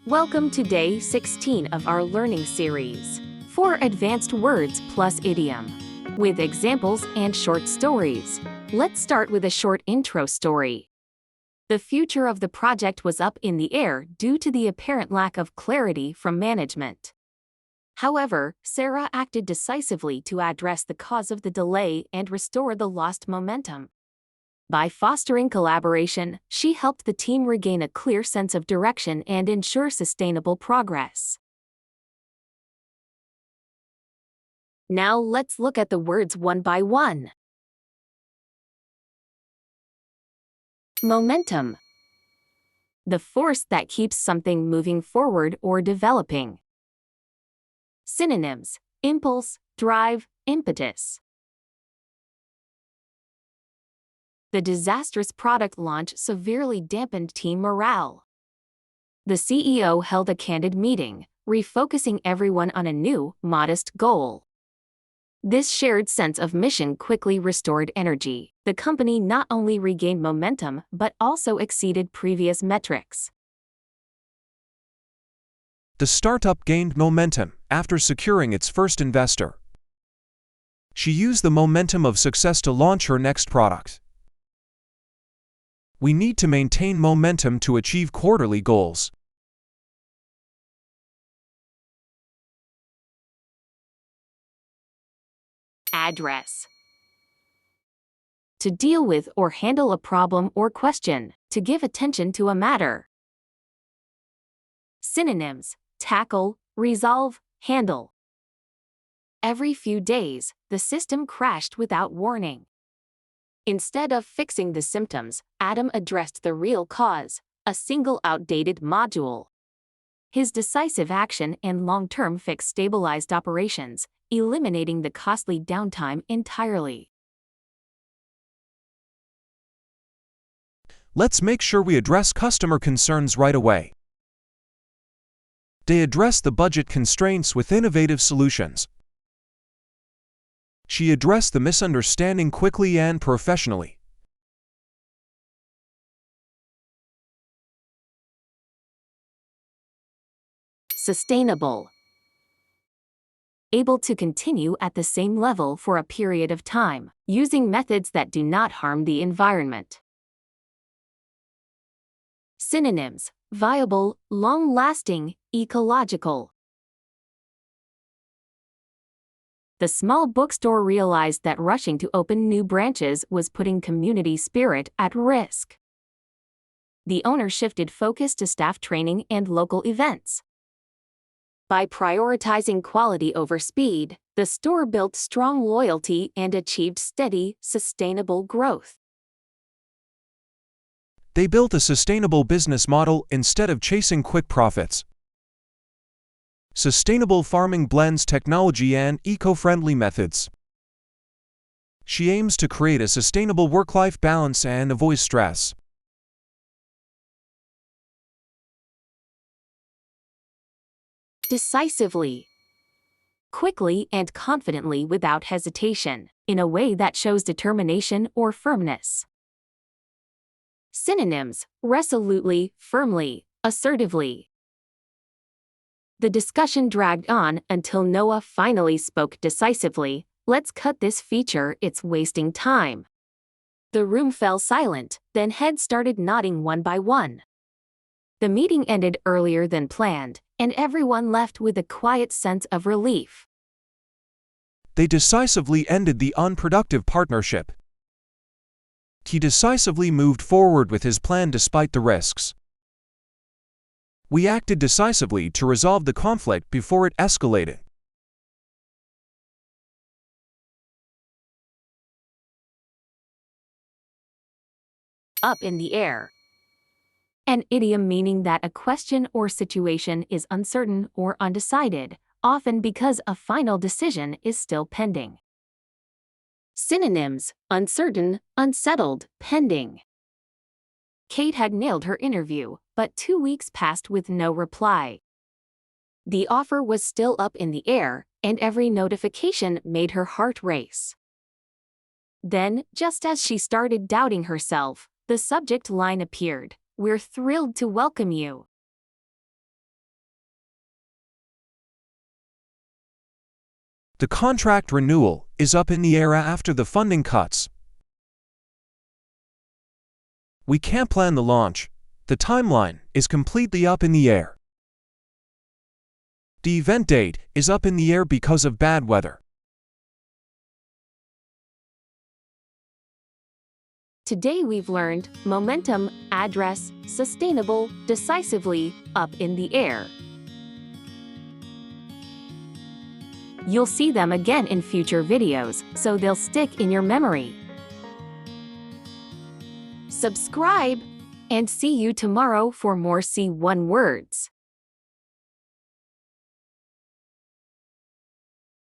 Welcome to day 16 of our learning series, 4 advanced words plus idiom, with examples and short stories. Let's start with a short intro story. The future of the project was up in the air due to the apparent lack of clarity from management. However, Sarah acted decisively to address the cause of the delay and restore the lost momentum. By fostering collaboration, she helped the team regain a clear sense of direction and ensure sustainable progress. Now let's look at the words one by one. Momentum. The force that keeps something moving forward or developing. Synonyms: impulse, drive, impetus. The disastrous product launch severely dampened team morale. The CEO held a candid meeting, refocusing everyone on a new, modest goal. This shared sense of mission quickly restored energy. The company not only regained momentum but also exceeded previous metrics. The startup gained momentum after securing its first investor. She used the momentum of success to launch her next product. We need to maintain momentum to achieve quarterly goals. Address. To deal with or handle a problem or question, to give attention to a matter. Synonyms: tackle, resolve, handle. Every few days, the system crashed without warning. Instead of fixing the symptoms, Adam addressed the real cause, a single outdated module. His decisive action and long-term fix stabilized operations, eliminating the costly downtime entirely. Let's make sure we address customer concerns right away. They addressed the budget constraints with innovative solutions. She addressed the misunderstanding quickly and professionally. Sustainable. Able to continue at the same level for a period of time, using methods that do not harm the environment. Synonyms: viable, long-lasting, ecological. The small bookstore realized that rushing to open new branches was putting community spirit at risk. The owner shifted focus to staff training and local events. By prioritizing quality over speed, the store built strong loyalty and achieved steady, sustainable growth. They built a sustainable business model instead of chasing quick profits. Sustainable farming blends technology and eco-friendly methods. She aims to create a sustainable work-life balance and avoid stress. Decisively. Quickly and confidently without hesitation, in a way that shows determination or firmness. Synonyms: resolutely, firmly, assertively. The discussion dragged on until Noah finally spoke decisively. Let's cut this feature, it's wasting time. The room fell silent, then heads started nodding one by one. The meeting ended earlier than planned, and everyone left with a quiet sense of relief. They decisively ended the unproductive partnership. He decisively moved forward with his plan despite the risks. We acted decisively to resolve the conflict before it escalated. Up in the air. An idiom meaning that a question or situation is uncertain or undecided, often because a final decision is still pending. Synonyms: uncertain, unsettled, pending. Kate had nailed her interview, but 2 weeks passed with no reply. The offer was still up in the air, and every notification made her heart race. Then, just as she started doubting herself, the subject line appeared: "We're thrilled to welcome you." The contract renewal is up in the air after the funding cuts. We can't plan the launch. The timeline is completely up in the air. The event date is up in the air because of bad weather. Today we've learned momentum, address, sustainable, decisively, up in the air. You'll see them again in future videos, so they'll stick in your memory. Subscribe, and see you tomorrow for more C1 words.